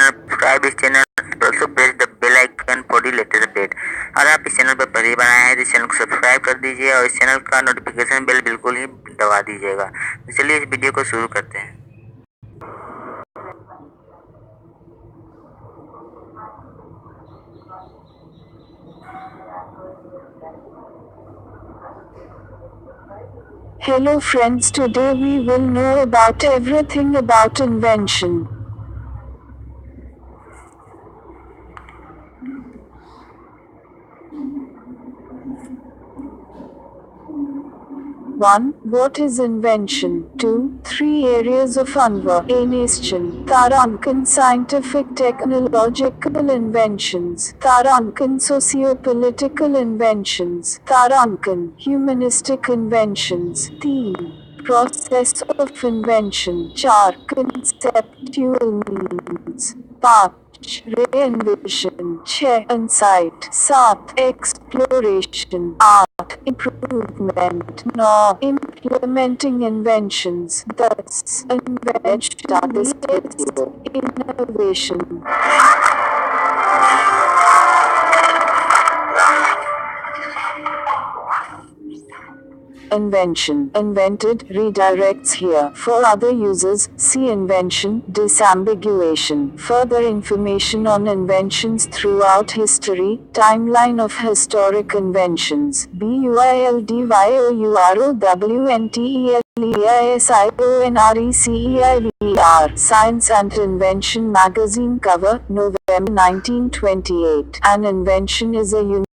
subscribe this channel. Also press the bell icon for the latest update. अगर आप इस channel पर पहले बनाए हैं तो इस चैनल को सब्सक्राइब कर दीजिए और इस चैनल का नोटिफिकेशन बेल बिल्कुल ही दबा दीजिएगा। तो चलिए इस वीडियो को शुरू करते हैं। Hello friends, today we will know about everything about invention. 1. What is invention? 2. Three areas of invention. Tarankan scientific technological inventions. Tarankan socio-political inventions. Tarankan humanistic inventions. 3. Process of invention. 4. Conceptual means. 5. Reinvention. 6. Insight. 7. Exploration. 8. Improvement. 9. Implementing inventions. Thus, invention is innovation. Invention. Invented redirects here. For other users, see invention, disambiguation. Further information on inventions throughout history, timeline of historic inventions. BUILDYOUROWNTELEISIONRECEIVER. Science and Invention magazine cover, November 1928. An invention is a unique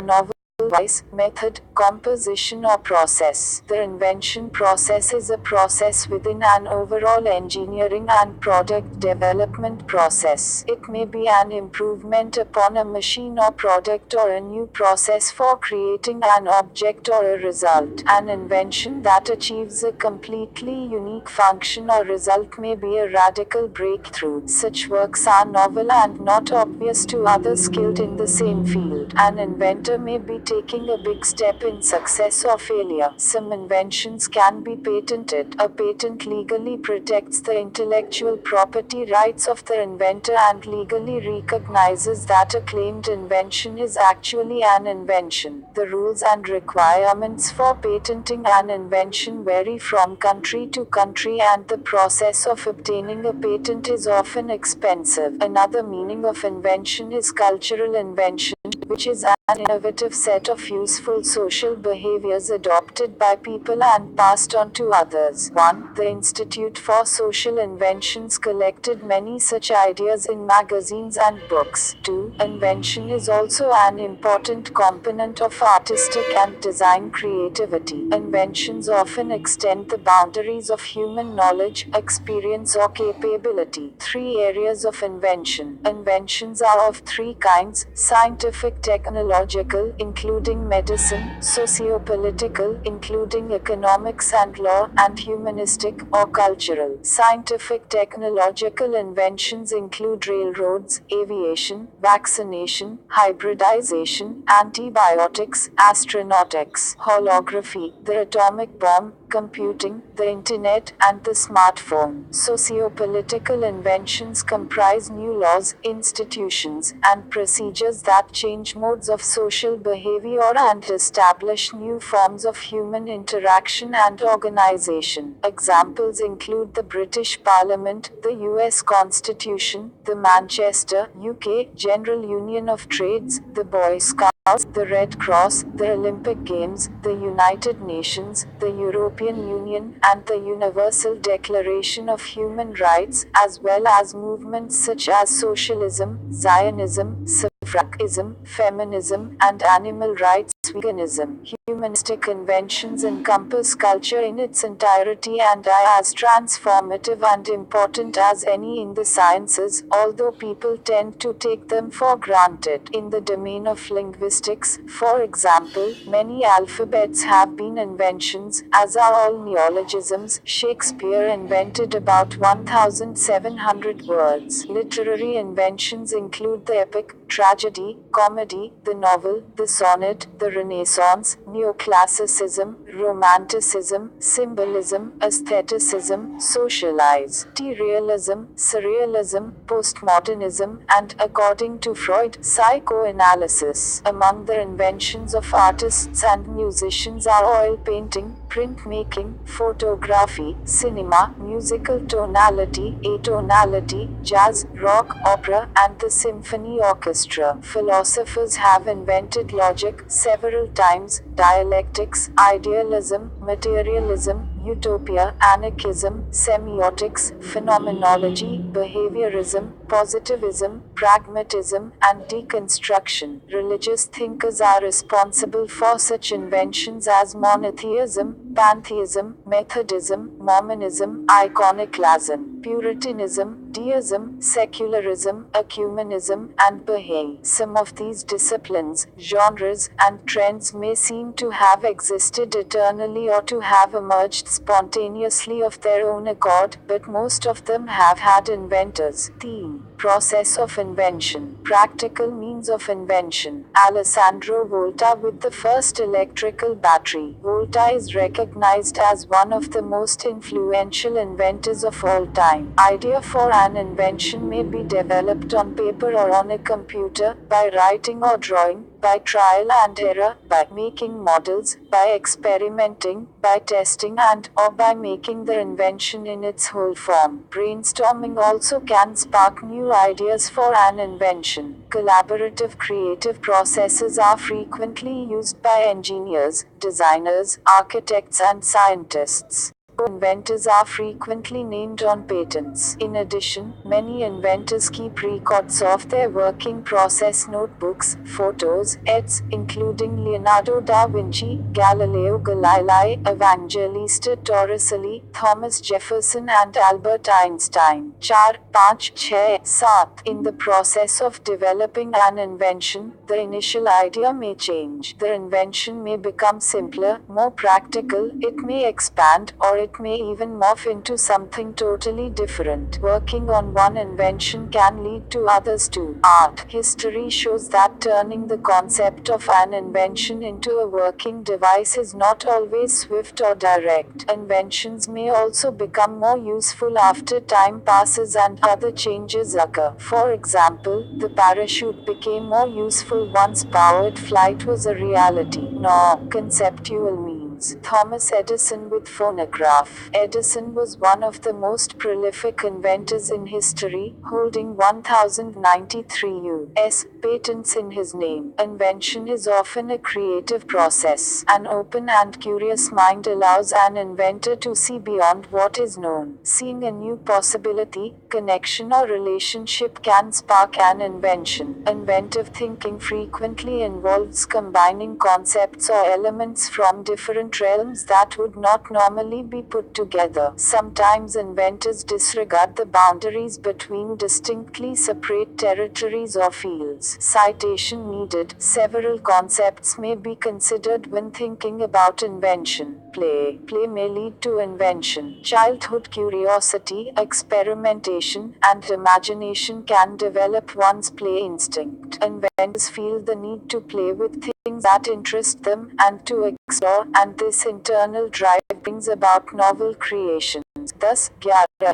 novel device, method, composition or process. The invention process is a process within an overall engineering and product development process. It may be an improvement upon a machine or product or a new process for creating an object or a result. An invention that achieves a completely unique function or result may be a radical breakthrough. Such works are novel and not obvious to others skilled in the same field. An inventor may be taking a big step in success or failure. Some inventions can be patented. A patent legally protects the intellectual property rights of the inventor and legally recognizes that a claimed invention is actually an invention. The rules and requirements for patenting an invention vary from country to country, and the process of obtaining a patent is often expensive. Another meaning of invention is cultural invention, which is an innovative set of useful social behaviors adopted by people and passed on to others. 1. The Institute for Social Inventions collected many such ideas in magazines and books. 2. Invention is also an important component of artistic and design creativity. Inventions often extend the boundaries of human knowledge, experience or capability. 3 areas of invention. Inventions are of 3 kinds: scientific, technological, including medicine; socio-political, including economics and law; and humanistic, or cultural. Scientific technological inventions include railroads, aviation, vaccination, hybridization, antibiotics, astronautics, holography, the atomic bomb, computing, the internet, and the smartphone. Socio-political inventions comprise new laws, institutions, and procedures that change modes of social behavior and establish new forms of human interaction and organization. Examples include the British Parliament, the US Constitution, the Manchester, UK, General Union of Trades, the Boy Scouts, the Red Cross, the Olympic Games, the United Nations, the European Union, and the Universal Declaration of Human Rights, as well as movements such as socialism, Zionism, suffragism, feminism, and animal rights veganism. Humanistic inventions encompass culture in its entirety and are as transformative and important as any in the sciences, although people tend to take them for granted. In the domain of linguistics, for example, many alphabets have been inventions, as are all neologisms. Shakespeare invented about 1,700 words. Literary inventions include the epic, tragedy, comedy, the novel, the sonnet, the the Renaissance, Neoclassicism, Romanticism, Symbolism, Aestheticism, Socialized Realism, Surrealism, Postmodernism, and, according to Freud, psychoanalysis. Among the inventions of artists and musicians are oil painting, printmaking, photography, cinema, musical tonality, atonality, jazz, rock, opera, and the symphony orchestra. Philosophers have invented logic several times, dialectics, idealism, materialism, utopia, anarchism, semiotics, phenomenology, behaviorism, positivism, pragmatism, and deconstruction. Religious thinkers are responsible for such inventions as monotheism, pantheism, Methodism, Mormonism, iconoclasm, Puritanism, deism, secularism, ecumenism, and Baha'i. Some of these disciplines, genres, and trends may seem to have existed eternally or to have emerged spontaneously of their own accord, but most of them have had inventors. Theme: process of invention, practical means of invention. Alessandro Volta with the first electrical battery. Volta is recognized as one of the most influential inventors of all time. Idea for an invention may be developed on paper or on a computer, by writing or drawing, by trial and error, by making models, by experimenting, by testing and, or by making the invention in its whole form. Brainstorming also can spark new ideas for an invention. Collaborative creative processes are frequently used by engineers, designers, architects, and scientists. Inventors are frequently named on patents. In addition, many inventors keep records of their working process notebooks, photos, etc., including Leonardo da Vinci, Galileo Galilei, Evangelista Torricelli, Thomas Jefferson, and Albert Einstein. 4, 5, 6, 7. In the process of developing an invention, the initial idea may change. The invention may become simpler, more practical, it may expand, or it may even morph into something totally different. Working on one invention can lead to others too. Art history shows that turning the concept of an invention into a working device is not always swift or direct. Inventions may also become more useful after time passes and other changes occur. For example, the parachute became more useful once powered flight was a reality. No conceptual means. Thomas Edison with phonograph. Edison was one of the most prolific inventors in history, holding 1093 U.S. patents in his name. Invention is often a creative process. An open and curious mind allows an inventor to see beyond what is known. Seeing a new possibility, connection, or relationship can spark an invention. Inventive thinking frequently involves combining concepts or elements from different realms that would not normally be put together. Sometimes inventors disregard the boundaries between distinctly separate territories or fields. Citation needed. Several concepts may be considered when thinking about invention. Play. Play may lead to invention. Childhood curiosity, experimentation, and imagination can develop one's play instinct. Inventors feel the need to play with things that interest them, and to explore, and this internal drive brings about novel creations. Thus,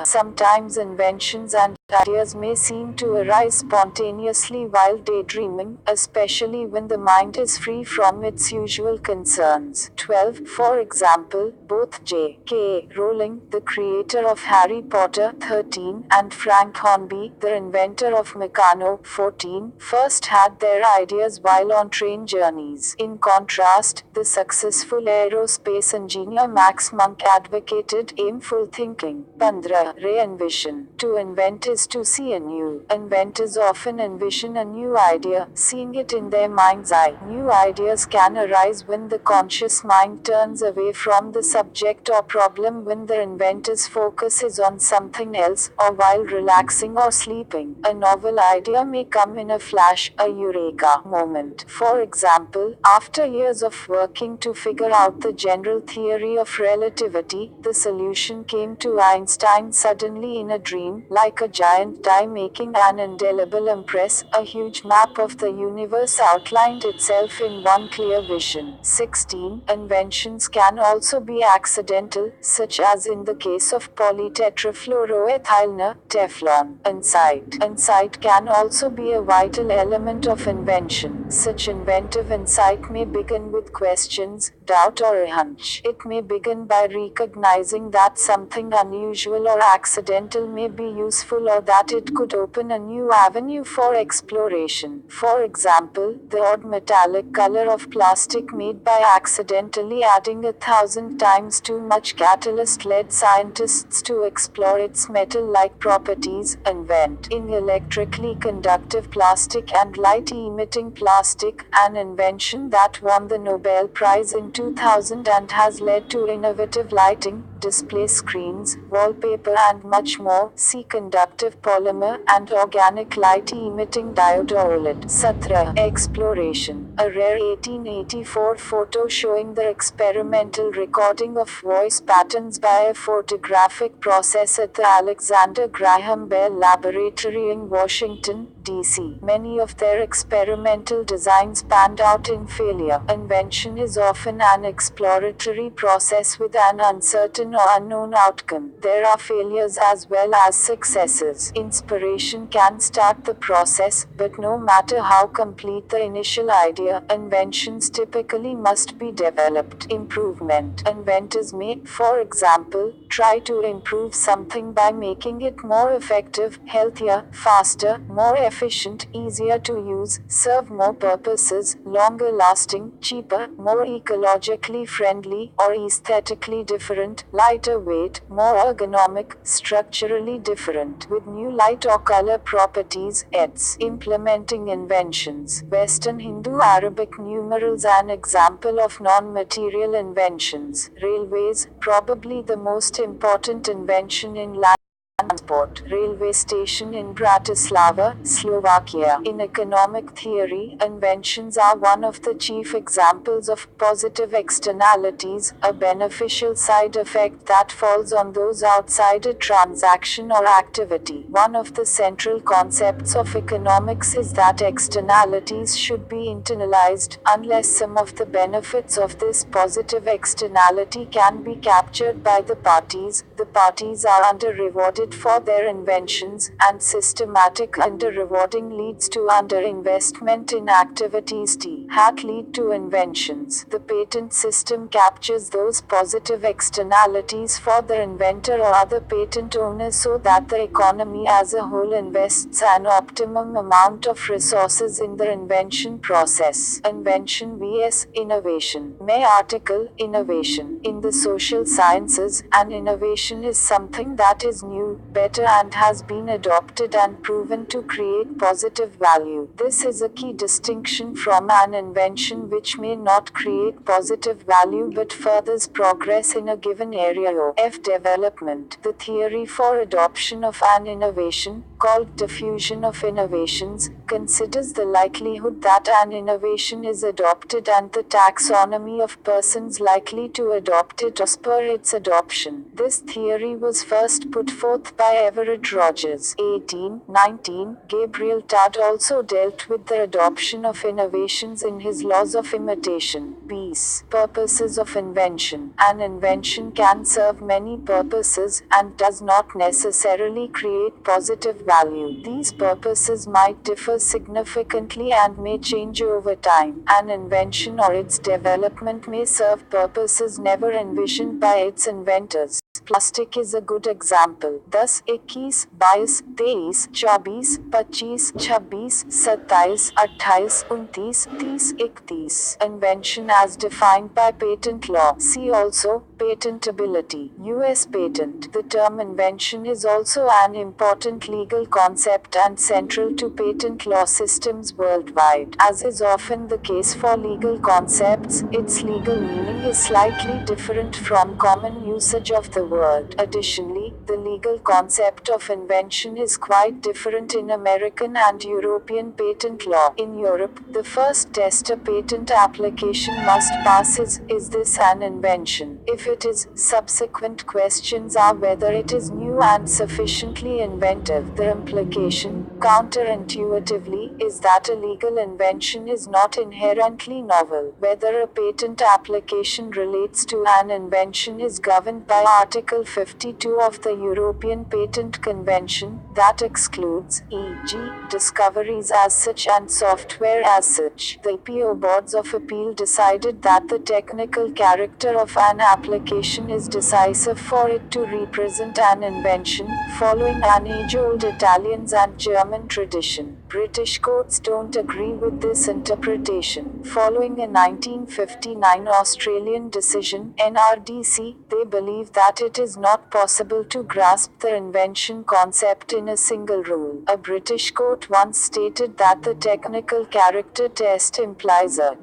sometimes inventions and ideas may seem to arise spontaneously while daydreaming, especially when the mind is free from its usual concerns. 12. For example, both J.K. Rowling, the creator of Harry Potter 13, and Frank Hornby, the inventor of Meccano 14, first had their ideas while on train journeys. In contrast, the successful aerospace engineer Max Monk advocated aimful thinking. 15. Re-envision. To invent is to see anew. Inventors often envision a new idea, seeing it in their mind's eye. New ideas can arise when the conscious mind turns away from the subject or problem, when the inventor's focus is on something else, or while relaxing or sleeping. A novel idea may come in a flash, a eureka moment. For example, after years of working to figure out the general theory of relativity, the solution came happened to Einstein suddenly in a dream, like a giant die making an indelible impress, a huge map of the universe outlined itself in one clear vision. 16. Inventions can also be accidental, such as in the case of polytetrafluoroethylene, Teflon. Insight. Insight can also be a vital element of invention. Such inventive insight may begin with questions, doubt or a hunch. It may begin by recognizing that something unusual or accidental may be useful or that it could open a new avenue for exploration. For example, the odd metallic color of plastic made by accidentally adding 1,000 times too much catalyst led scientists to explore its metal-like properties. Inventing electrically conductive plastic and light-emitting plastic, an invention that won the Nobel Prize in 2000 and has led to innovative lighting, display screens, wallpaper and much more. See conductive polymer and organic light-emitting diode OLED. 17. Exploration. A rare 1884 photo showing the experimental recording of voice patterns by a photographic process at the Alexander Graham Bell Laboratory in Washington, D.C. Many of their experimental designs panned out in failure. Invention is often an exploratory process with an uncertain or unknown outcome. There are failures as well as successes. Inspiration can start the process, but no matter how complete the initial idea, inventions typically must be developed. Improvement. Inventors may, for example, try to improve something by making it more effective, healthier, faster, more efficient, easier to use, serve more purposes, longer lasting, cheaper, more ecologically friendly, or aesthetically different, lighter weight, more ergonomic, structurally different, with new light or color properties, etc. Implementing inventions. Western Hindu-Arabic numerals an example of non-material inventions. Railways, probably the most important invention in land transport. Railway station in Bratislava, Slovakia. In economic theory, inventions are one of the chief examples of positive externalities, a beneficial side effect that falls on those outside a transaction or activity. One of the central concepts of economics is that externalities should be internalized, unless some of the benefits of this positive externality can be captured by the parties are under-rewarded for their inventions, and systematic under-rewarding leads to under-investment in activities that lead to inventions. The patent system captures those positive externalities for the inventor or other patent owner so that the economy as a whole invests an optimum amount of resources in the invention process. Invention vs. innovation. May article, innovation. In the social sciences, an innovation is something that is new, better and has been adopted and proven to create positive value. This is a key distinction from an invention which may not create positive value but furthers progress in a given area. Of development. The theory for adoption of an innovation, called diffusion of innovations, considers the likelihood that an innovation is adopted and the taxonomy of persons likely to adopt it as per its adoption. This theory was first put forth by Everett Rogers. 1819. Gabriel Todd also dealt with the adoption of innovations in his Laws of Imitation. Peace. Purposes of invention. An invention can serve many purposes and does not necessarily create positive value. These purposes might differ significantly and may change over time. An invention or its development may serve purposes never envisioned by its inventors. Plastic is a good example. Thus, 21, 22, 23, 24, 25, 26, 27, 28, 29, 30, 31. Invention as defined by patent law. See also, patentability. U.S. patent. The term invention is also an important legal concept and central to patent law systems worldwide. As is often the case for legal concepts, its legal meaning is slightly different from common usage of the word. word. Additionally, the legal concept of invention is quite different in American and European patent law. In Europe, the first test a patent application must pass is this an invention? If it is, subsequent questions are whether it is new and sufficiently inventive. The implication, counterintuitively, is that a legal invention is not inherently novel. Whether a patent application relates to an invention is governed by Article 52 of the European Patent Convention, that excludes, e.g., discoveries as such and software as such. The PO Boards of Appeal decided that the technical character of an application is decisive for it to represent an invention, following an age-old Italian and German tradition. British courts don't agree with this interpretation. Following a 1959 Australian decision, NRDC, they believe that it is not possible to grasp the invention concept in a single rule. A British court once stated that the technical character test implies a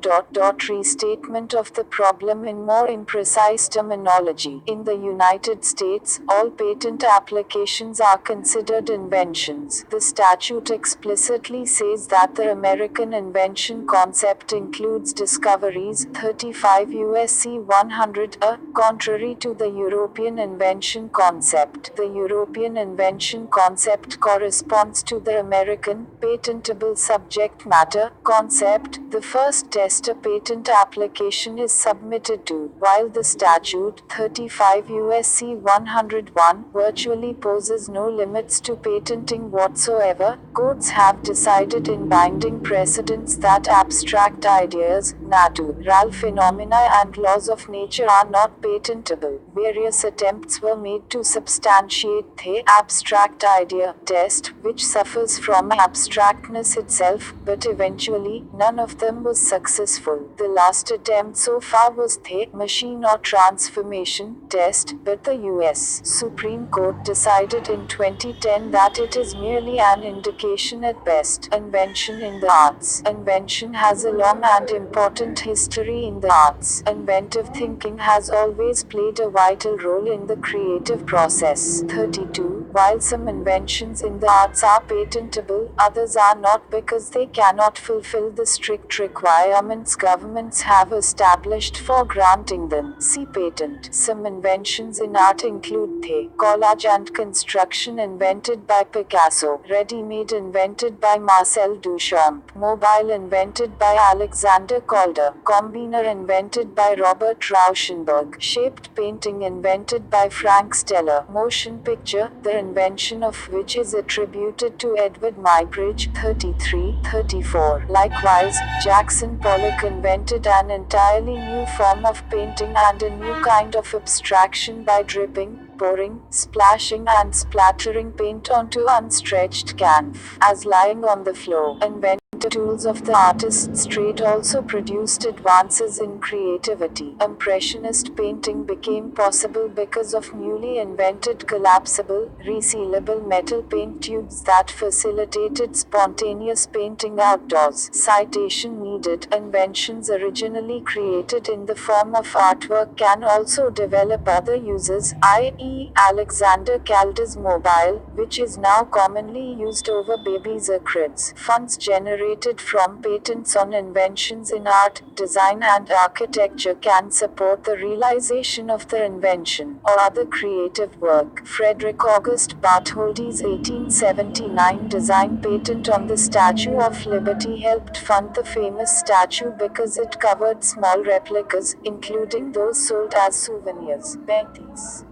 restatement of the problem in more imprecise terminology. In the United States, all patent applications are considered inventions. The statute explicitly says that the American invention concept includes discoveries, 35 U.S.C. 100, contrary to the European invention concept. The European invention concept corresponds to the American patentable subject matter concept. The first test a patent application is submitted to, while the statute 35 U.S.C. 101 virtually poses no limits to patenting whatsoever. Courts have decided in binding precedents that abstract ideas, natural phenomena and laws of nature are not patentable. Various attempts were made to substantiate the abstract idea test, which suffers from abstractness itself, but eventually, none of them was successful. The last attempt so far was the machine or transformation test, but the U.S. Supreme Court decided in 2010 that it is merely an indication at best. Invention in the arts. Invention has a long and important history in the arts. Inventive thinking has always played a vital role in the creative process. 32. While some inventions in the arts are patentable, others are not because they cannot fulfill the strict requirements governments have established for granting them. See patent. Some inventions in art include the collage and construction invented by Picasso, ready-made invented by Marcel Duchamp, mobile invented by Alexander Calder, combiner invented by Robert Rauschenberg, shaped painting invented by Frank Stella, motion picture, the invention of which is attributed to Edward Muybridge. 33, 34. Likewise, Jackson Pollock invented an entirely new form of painting and a new kind of abstraction by dripping, pouring, splashing and splattering paint onto unstretched canvas as lying on the floor. Inventive tools of the artist's trade also produced advances in creativity. Impressionist painting became possible because of newly invented collapsible, resealable metal paint tubes that facilitated spontaneous painting outdoors. Citation needed. Inventions originally created in the form of artwork can also develop other uses, i.e., Alexander Calder's mobile, which is now commonly used over babies' cribs. Funds generated from patents on inventions in art, design and architecture can support the realization of the invention or other creative work. Frederick August Bartholdi's 1879 design patent on the Statue of Liberty helped fund the famous statue because it covered small replicas, including those sold as souvenirs. 35.